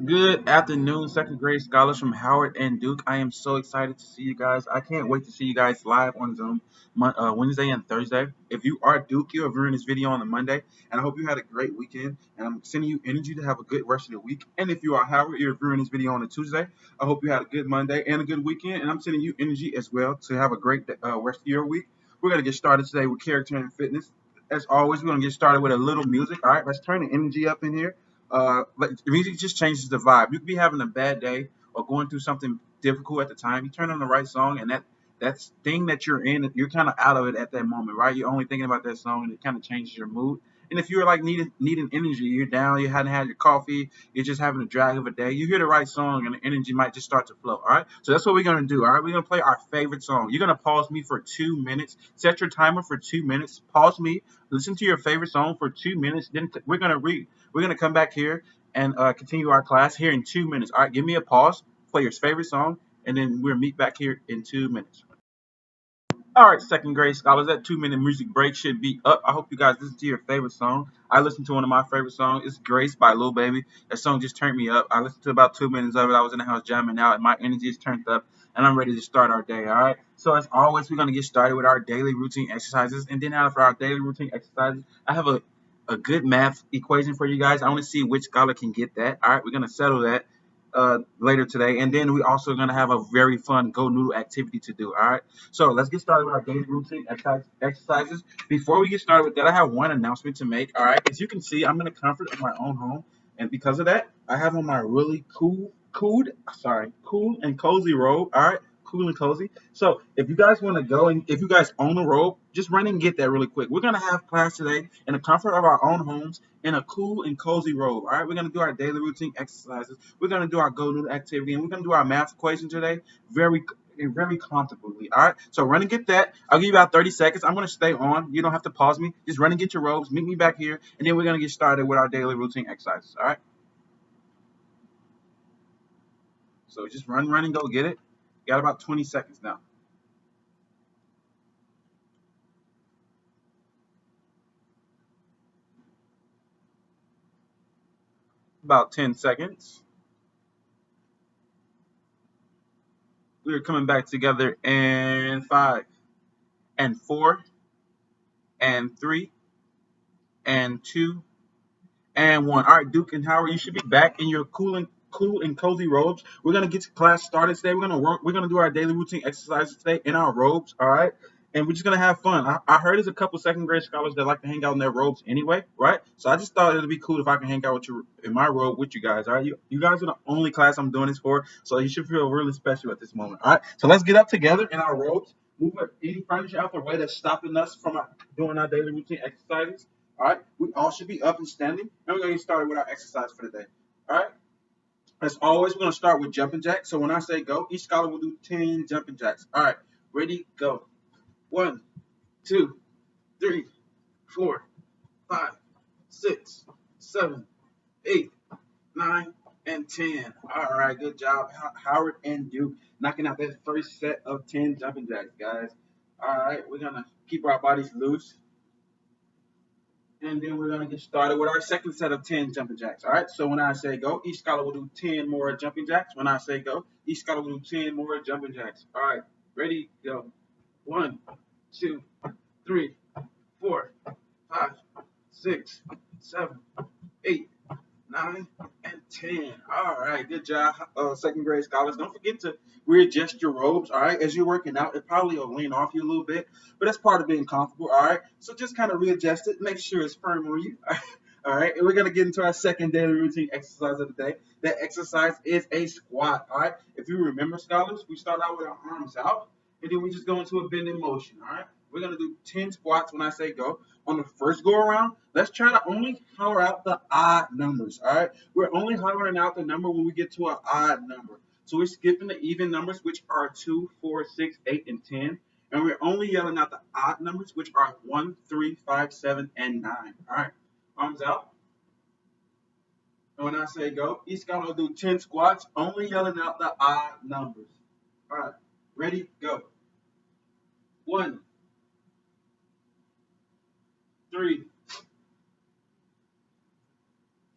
Good afternoon, second grade scholars from Howard and Duke. I am so excited to see you guys. I can't wait to see you guys live on Zoom Wednesday and Thursday. If you are Duke, you are viewing this video on the Monday, and I hope you had a great weekend. And I'm sending you energy to have a good rest of the week. And if you are Howard, you're viewing this video on a Tuesday. I hope you had a good Monday and a good weekend. And I'm sending you energy as well to have a great rest of your week. We're gonna get started today with character and fitness. As always, we're gonna get started with a little music. All right, let's turn the energy up in here. Like music just changes the vibe. You could be having a bad day or going through something difficult at the time. You turn on the right song, and that thing that you're in, you're kind of out of it at that moment, right? You're only thinking about that song, and it kind of changes your mood. And if you're like needing energy, you're down, you hadn't had your coffee, you're just having a drag of a day. You hear the right song, and the energy might just start to flow. All right, so that's what we're gonna do. All right, we're gonna play our favorite song. You're gonna pause me for 2 minutes. Set your timer for 2 minutes. Pause me. Listen to your favorite song for 2 minutes. Then we're gonna come back here and continue our class here in 2 minutes. All right, give me a pause, play your favorite song, and then we'll meet back here in 2 minutes. All right, second grade scholars, that 2 minute music break should be up. I hope you guys listen to your favorite song. I listened to one of my favorite songs. It's Grace by Lil Baby. That song just turned me up. I listened to about 2 minutes of it. I was in the house jamming out, and my energy is turned up, and I'm ready to start our day. All right. So as always, we're gonna get started with our daily routine exercises, and then after our daily routine exercises, I have a good math equation for you guys. I want to see which scholar can get that. All right, we're gonna settle that later today, and then we also gonna have a very fun Go Noodle activity to do. All right. So let's get started with our daily routine exercises. Before we get started with that, I have one announcement to make. All right, as you can see, I'm in the comfort of my own home, and because of that, I have on my really cool and cozy robe. All right, cool and cozy. So if you guys want to go and if you guys own a robe, just run and get that really quick. We're gonna have class today in the comfort of our own homes in a cool and cozy robe. All right, we're gonna do our daily routine exercises. We're gonna do our Go Noodle activity, and we're gonna do our math equation today. Very very comfortably. All right. So run and get that. I'll give you about 30 seconds. I'm going to stay on. You don't have to pause me. Just run and get your robes. Meet me back here. And then we're going to get started with our daily routine exercises. All right. So just run and go get it. You got about 20 seconds now. About 10 seconds. We're coming back together in 5 and 4 and 3 and 2 and 1. All right, Duke and Howard, you should be back in your cool and cozy robes. We're gonna get to class started today. We're gonna work. We're gonna do our daily routine exercises today in our robes. All right, and we're just gonna have fun. I heard there's a couple second grade scholars that like to hang out in their robes anyway, right? So I just thought it'd be cool if I can hang out with you in my robe with you guys. All right, you guys are the only class I'm doing this for, so you should feel really special at this moment. All right, so let's get up together in our robes. Move any furniture out the way that's stopping us from doing our daily routine exercises. All right, we all should be up and standing, and we're gonna get started with our exercise for the day. All right. As always, we're gonna start with jumping jacks. So when I say go, each scholar will do 10 jumping jacks. All right, ready, go. 1, 2, 3, 4, 5, 6, 7, 8, 9, and 10. All right, good job, Howard and Duke, knocking out that first set of 10 jumping jacks, guys. All right, we're gonna keep our bodies loose. And then we're gonna get started with our second set of 10 jumping jacks. All right. So when I say go, each scholar will do 10 more jumping jacks. When I say go, each scholar will do 10 more jumping jacks. All right. Ready, go. 1, 2, 3, 4, 5, 6, 7, 8, 9, and 10. All right, good job, second grade scholars. Don't forget to readjust your robes, all right? As you're working out, it probably will lean off you a little bit, but that's part of being comfortable, all right? So just kind of readjust it, make sure it's firm on you. All right, and we're gonna get into our second daily routine exercise of the day. That exercise is a squat, all right? If you remember, scholars, we start out with our arms out, and then we just go into a bending motion, all right? We're gonna do 10 squats when I say go. On the first go around, let's try to only holler out the odd numbers. All right, we're only hollering out the number when we get to an odd number. So we're skipping the even numbers, which are 2, 4, 6, 8, and 10, and we're only yelling out the odd numbers, which are 1, 3, 5, 7, and 9. All right, arms out. And when I say go, each guy will do 10 squats, only yelling out the odd numbers. All right, ready, go. 1, 3,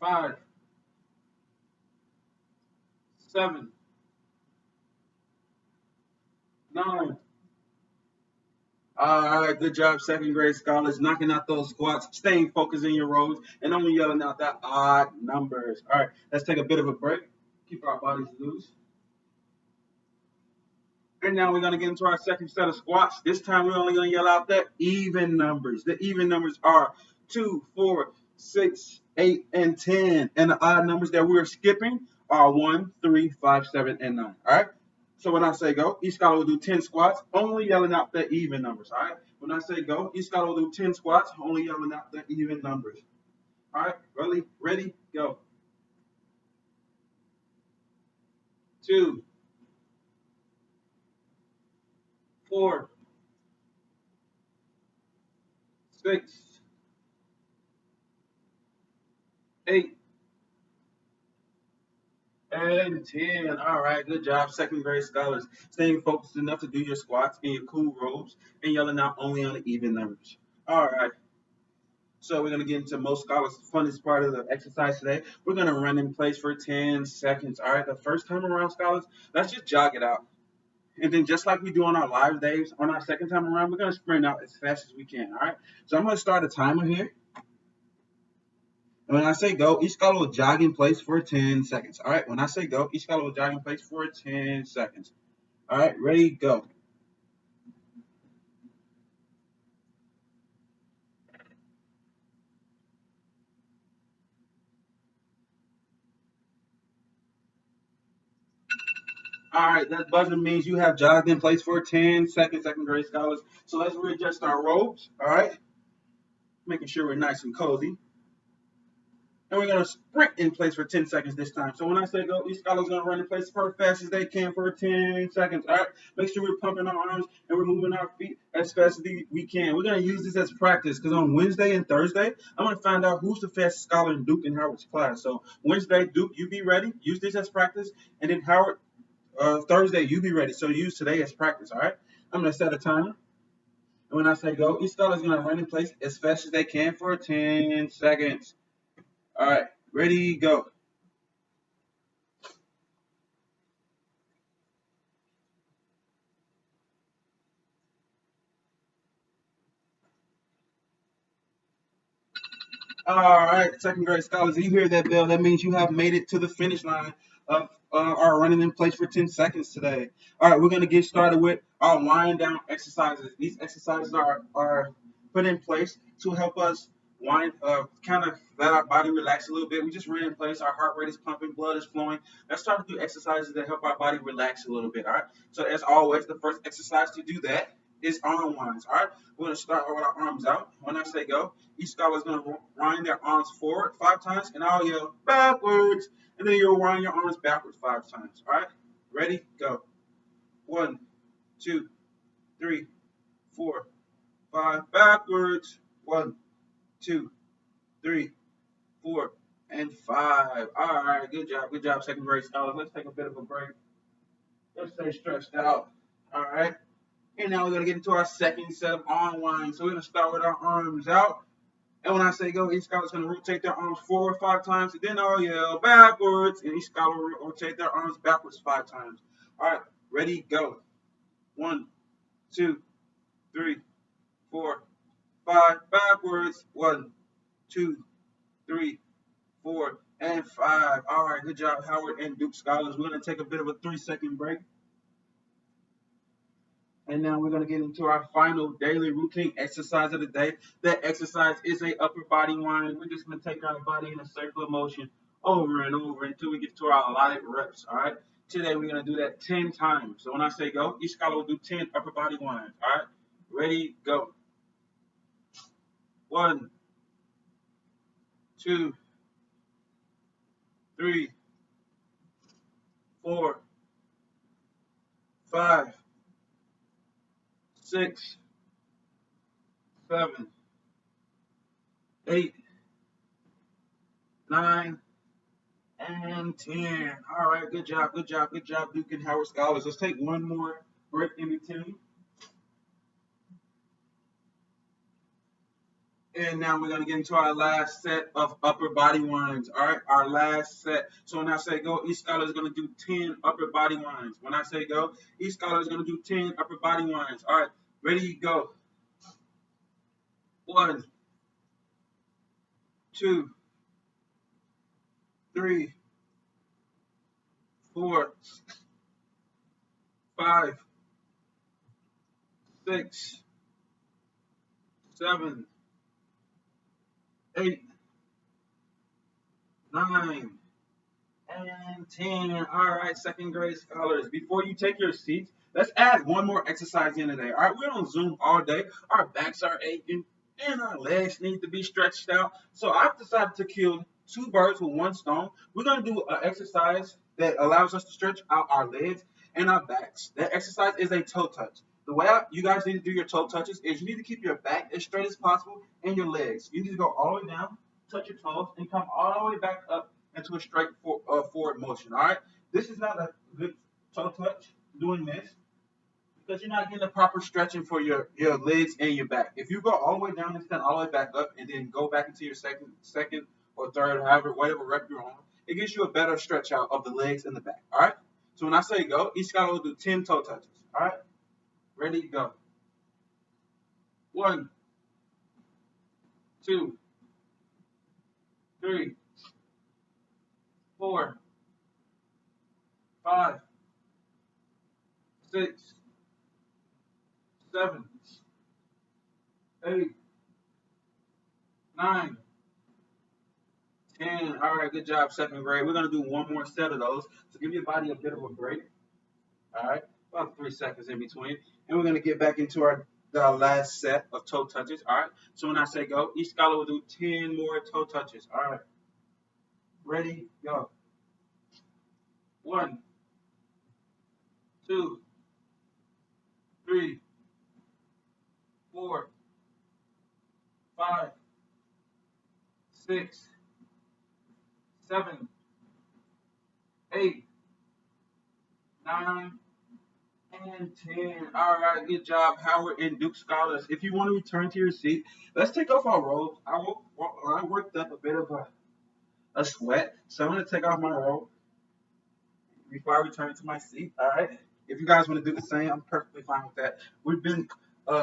5, 7, 9. All right, good job, second grade scholars, knocking out those squats, staying focused in your rows, and only yelling out that odd numbers. All right, let's take a bit of a break, keep our bodies loose. And now we're going to get into our second set of squats. This time we're only going to yell out the even numbers. The even numbers are 2, 4, 6, 8, and 10. And the odd numbers that we're skipping are 1, 3, 5, 7, and 9. All right? So when I say go, each scholar will do 10 squats, only yelling out the even numbers. All right? When I say go, each scholar will do 10 squats, only yelling out the even numbers. All right? Ready, go. 2, 4, 6, 8, and 10. All right, good job, second grade scholars. Staying focused enough to do your squats in your cool robes and yelling out only on the even numbers. All right, so we're going to get into most scholars' funnest part of the exercise today. We're going to run in place for 10 seconds. All right, the first time around, scholars, let's just jog it out. And then just like we do on our live days, on our second time around, we're going to sprint out as fast as we can. All right, so I'm going to start a timer here. And when I say go, each scholar will jog in place for 10 seconds. All right, when I say go, each scholar will jog in place for 10 seconds. All right, ready, go. All right, that buzzer means you have jogged in place for 10 seconds, second grade scholars. So let's readjust our robes, all right? Making sure we're nice and cozy. And we're going to sprint in place for 10 seconds this time. So when I say go, each scholar's going to run in place for as fast as they can for 10 seconds, all right? Make sure we're pumping our arms and we're moving our feet as fast as we can. We're going to use this as practice because on Wednesday and Thursday, I'm going to find out who's the fastest scholar in Duke and Howard's class. So Wednesday, Duke, you be ready. Use this as practice. And then Howard, Thursday, you be ready. So use today as practice, all right? I'm going to set a timer. And when I say go, each scholar is going to run in place as fast as they can for 10 seconds. All right, ready, go. All right, second grade scholars, you hear that bell? That means you have made it to the finish line of our running in place for 10 seconds today. All right, we're going to get started with our wind down exercises. These exercises are put in place to help us kind of let our body relax a little bit. We just ran in place, our heart rate is pumping, blood is flowing. Let's start to do exercises that help our body relax a little bit. All right, so as always, the first exercise to do that is arm winds. All right, we're going to start with our arms out. When I say go, each scholar is going to wind their arms forward 5 times, and I'll yell backwards, and then you'll wind your arms backwards 5 times. All right? Ready? Go. 1, 2, 3, 4, 5. Backwards. 1, 2, 3, 4, and 5. All right. Good job, second grade scholars. Let's take a bit of a break. Let's stay stretched out. All right. And now we're going to get into our second set of arm winds. So we're going to start with our arms out. And when I say go, each scholar is going to rotate their arms forward 5 times, and then I'll yell backwards, and each scholar will rotate their arms backwards 5 times. All right, ready, go. 1, 2, 3, 4, 5. Backwards. 1, 2, 3, 4, and 5. All right, good job, Howard and Duke scholars. We're going to take a bit of a 3-second break. And now we're going to get into our final daily routine exercise of the day. That exercise is a upper body wind. We're just going to take our body in a circular motion over and over until we get to our allotted reps. All right. Today we're going to do that 10 times. So when I say go, each scholar will do 10 upper body winds. All right. Ready, go. 1, 2, 3, 4, 5, 6, 7, 8, 9, and 10. All right, good job, Duke and Howard scholars. Let's take one more break in between. And now we're going to get into our last set of upper body winds. All right, our last set. So when I say go, each scholar is going to do 10 upper body winds. When I say go, each scholar is going to do 10 upper body winds. All right, ready, go. 1, 2, 3, 4, 5, 6, 7, 8, 9, and 10. All right, second grade scholars. Before you take your seats, let's add one more exercise in today. All right, we're on Zoom all day. Our backs are aching and our legs need to be stretched out. So I've decided to kill two birds with one stone. We're going to do an exercise that allows us to stretch out our legs and our backs. That exercise is a toe touch. The way you guys need to do your toe touches is you need to keep your back as straight as possible and your legs. You need to go all the way down, touch your toes, and come all the way back up into a straight forward motion. All right. This is not a good toe touch doing this because you're not getting the proper stretching for your legs and your back. If you go all the way down and stand all the way back up and then go back into your second or third, however, whatever rep you're on, it gives you a better stretch out of the legs and the back. All right. So when I say go, each guy will do 10 toe touches. All right. Ready, go. 1, 2, 3, 4, 5, 6, 7, 8, 9, 10. All right, good job, second grade. We're going to do one more set of those to give your body a bit of a break. All right, about 3 seconds in between. And we're going to get back into our last set of toe touches. All right, so when I say go, each scholar will do 10 more toe touches. All right, ready, go. 1, 2, 3, 4, 5, 6, 7, 8, 9, and 10. All right, good job, Howard and Duke scholars. If you want to return to your seat, let's take off our robes. I worked up a bit of a sweat, so I'm going to take off my robe before I return to my seat. All right. If you guys want to do the same, I'm perfectly fine with that. We've been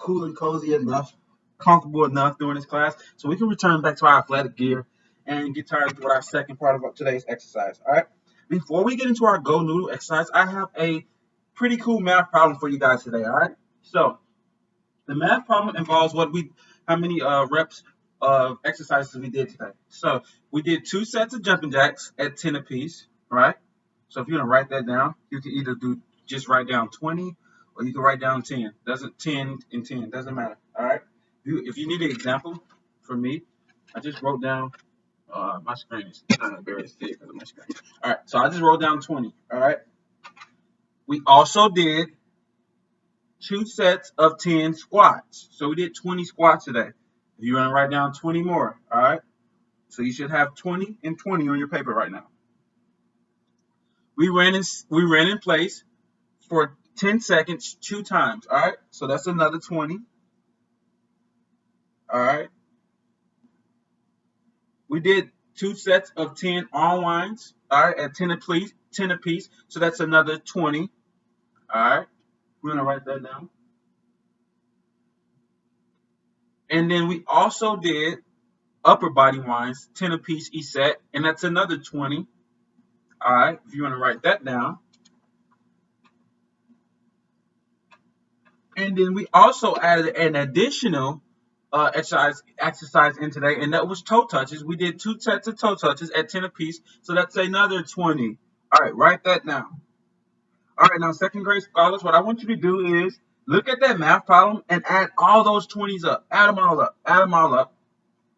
cool and cozy enough, comfortable enough during this class, so we can return back to our athletic gear and get started with our second part of today's exercise. All right. Before we get into our Go Noodle exercise, I have a pretty cool math problem for you guys today. All right. So the math problem involves how many reps of exercises we did today. So we did 2 sets of jumping jacks at 10 apiece. Right. So if you're gonna write that down, you can either just write down 20 or you can write down 10. 10 and 10, doesn't matter. All right. If you need an example from me, I just wrote down my screen is kind of very thick because of my screen. All right, so I just wrote down 20. All right. We also did 2 sets of 10 squats. So we did 20 squats today. You're gonna write down 20 more. All right. So you should have 20 and 20 on your paper right now. We ran in place for 10 seconds 2 times. All right. So that's another 20. All right. We did 2 sets of 10 arm winds. All right. At 10 apiece. So that's another 20. All right. We're going to write that down. And then we also did upper body winds, 10 apiece each set. And that's another 20. All right. If you want to write that down. And then we also added an additional exercise in today, and that was toe touches. We did 2 sets of toe touches at 10 apiece, so that's another 20. All right, write that down. All right, now second grade scholars, what I want you to do is look at that math problem and add all those 20s up. Add them all up.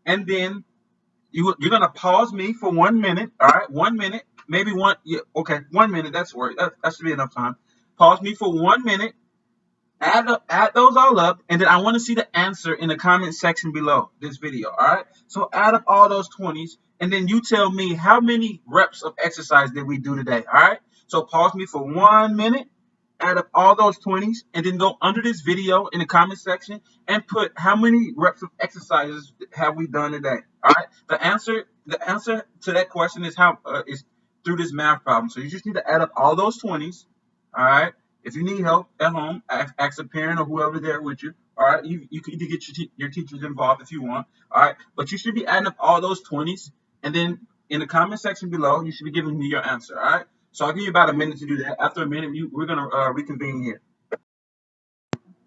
And then you're going to pause me for 1 minute. All right, 1 minute, maybe one. Yeah, okay, 1 minute. That's worth. That should be enough time. Pause me for 1 minute. Add those all up, and then I want to see the answer in the comment section below this video. All right. So add up all those 20s, and then you tell me how many reps of exercise did we do today. All right. So pause me for 1 minute, add up all those 20s, and then go under this video in the comment section and put how many reps of exercises have we done today. All right. The answer to that question is is through this math problem. So you just need to add up all those 20s. All right. If you need help at home, ask a parent or whoever there with you. All right. You can either get your teachers involved if you want. All right. But you should be adding up all those 20s, and then in the comment section below, you should be giving me your answer. All right. So I'll give you about a minute to do that. After a minute, we're gonna reconvene here.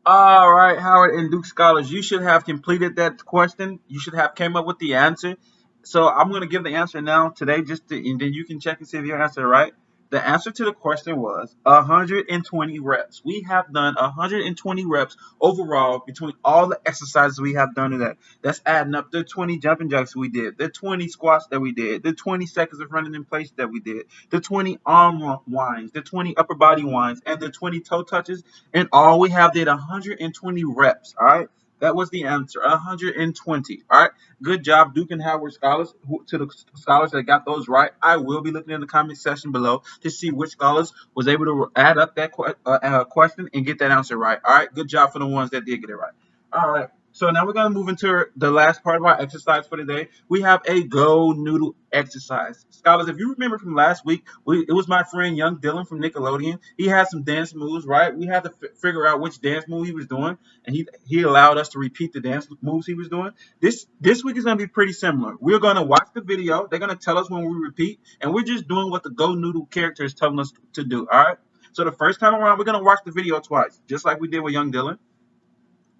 All right, Howard and Duke scholars, you should have completed that question. You should have came up with the answer. So I'm going to give the answer now today, and then you can check and see if your answer is right. The answer to the question was 120 reps. We have done 120 reps overall between all the exercises we have done today. That's adding up the 20 jumping jacks we did, the 20 squats that we did, the 20 seconds of running in place that we did, the 20 arm winds, the 20 upper body winds, and the 20 toe touches. And all we have did 120 reps. All right. That was the answer, 120. All right. Good job, Duke and Howard scholars. To the scholars that got those right, I will be looking in the comment section below to see which scholars was able to add up that question and get that answer right. All right. Good job for the ones that did get it right. All right. So now we're going to move into the last part of our exercise for today. We have a Go Noodle exercise. Scholars, if you remember from last week, it was my friend Young Dylan from Nickelodeon. He had some dance moves, right? We had to figure out which dance move he was doing, and he allowed us to repeat the dance moves he was doing. This week is going to be pretty similar. We're going to watch the video. They're going to tell us when we repeat, and we're just doing what the Go Noodle character is telling us to do, all right? So the first time around, we're going to watch the video twice, just like we did with Young Dylan.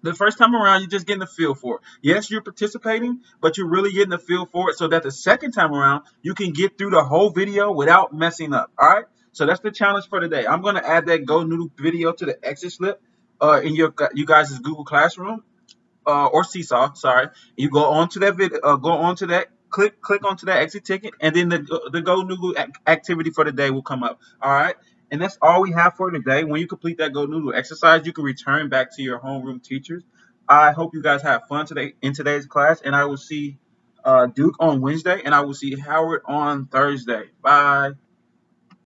The first time around, you're just getting a feel for it. Yes, you're participating, but you're really getting a feel for it so that the second time around, you can get through the whole video without messing up. All right? So that's the challenge for today. I'm going to add that Go Noodle video to the exit slip in you guys' Google Classroom or Seesaw. Sorry, you go on to that video, go on to that, click onto that exit ticket, and then the Go Noodle activity for the day will come up. All right, and that's all we have for today. When you complete that Go Noodle exercise, you can return back to your homeroom teachers. I hope you guys have fun today in today's class, and I will see Duke on Wednesday, and I will see Howard on Thursday. Bye.